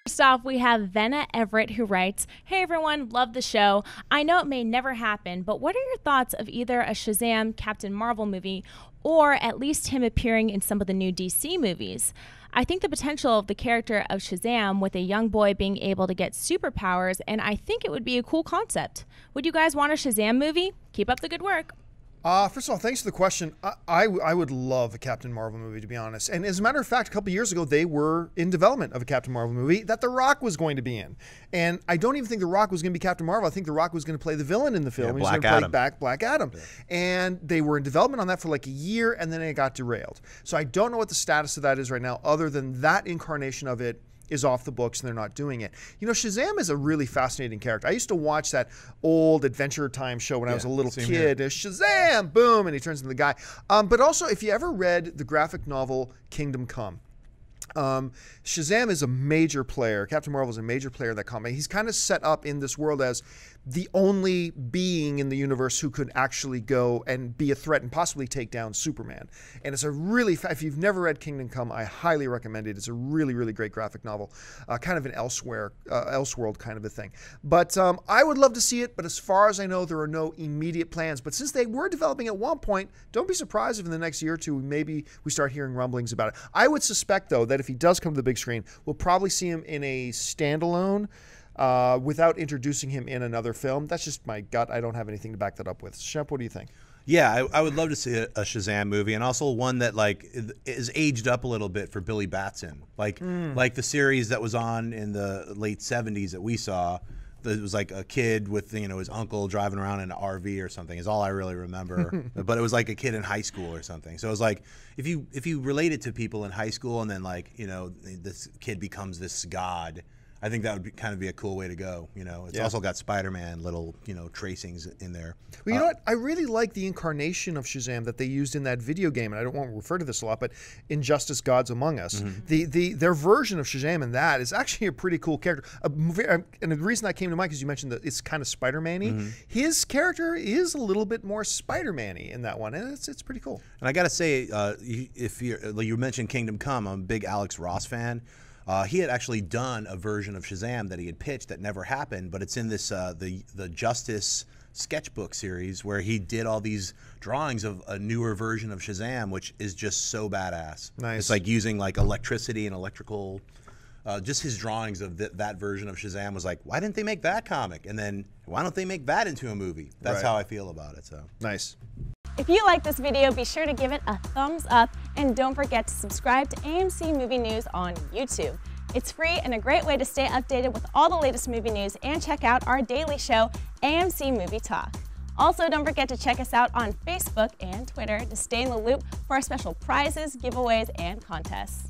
First off, we have Venna Everett who writes, "Hey everyone, love the show. I know it may never happen, but what are your thoughts of either a Shazam Captain Marvel movie or at least him appearing in some of the new DC movies? I think the potential of the character of Shazam with a young boy being able to get superpowers, and I think it would be a cool concept. Would you guys want a Shazam movie? Keep up the good work." First of all, thanks for the question. I would love a Captain Marvel movie, to be honest. And as a matter of fact, a couple years ago, they were in development of a Captain Marvel movie that The Rock was going to be in. And I don't even think The Rock was going to be Captain Marvel. I think The Rock was going to play the villain in the film. He was going to play Black Adam. Yeah. And they were in development on that for like a year, and then it got derailed. So I don't know what the status of that is right now, other than that incarnation of it is off the books and they're not doing it. You know, Shazam is a really fascinating character. I used to watch that old Adventure Time show when I was a little kid. Shazam, boom, and he turns into the guy. But also, if you ever read the graphic novel Kingdom Come, Shazam is a major player. Captain Marvel is a major player in that comic. He's kind of set up in this world as the only being in the universe who could actually go and be a threat and possibly take down Superman. And it's a really, if you've never read Kingdom Come, I highly recommend it. It's a really, really great graphic novel, kind of an Elseworld kind of a thing. But I would love to see it, but as far as I know, there are no immediate plans. But since they were developing at one point, don't be surprised if in the next year or two, maybe we start hearing rumblings about it. I would suspect, though, that if he does come to the big screen, we'll probably see him in a standalone without introducing him in another film. That's just my gut. I don't have anything to back that up with. Shep, what do you think? Yeah, I would love to see a Shazam movie, and also one that like is aged up a little bit for Billy Batson, like the series that was on in the late '70s that we saw. It was like a kid with his uncle driving around in an RV or something. Is all I really remember. But it was like a kid in high school or something. So it was like if you relate it to people in high school, and then like this kid becomes this god. I think that would kind of be a cool way to go. It's also got Spider-Man little tracings in there. Well, you know what? I really like the incarnation of Shazam that they used in that video game, and I don't want to refer to this a lot, but Injustice: Gods Among Us. Their version of Shazam in that is actually a pretty cool character. And the reason that came to mind because you mentioned that it's kind of Spider-Man-y. His character is a little bit more Spider-Man-y in that one, and it's pretty cool. And I got to say, if you mentioned Kingdom Come, I'm a big Alex Ross fan. He had actually done a version of Shazam that he had pitched that never happened, but it's in this the Justice sketchbook series where he did all these drawings of a newer version of Shazam, which is just so badass. Nice. It's like using like electricity and electrical. Just his drawings of that version of Shazam was like, why didn't they make that comic? And then why don't they make that into a movie? That's how I feel about it. So nice. If you like this video, be sure to give it a thumbs up and don't forget to subscribe to AMC Movie News on YouTube. It's free and a great way to stay updated with all the latest movie news and check out our daily show, AMC Movie Talk. Also, don't forget to check us out on Facebook and Twitter to stay in the loop for our special prizes, giveaways, and contests.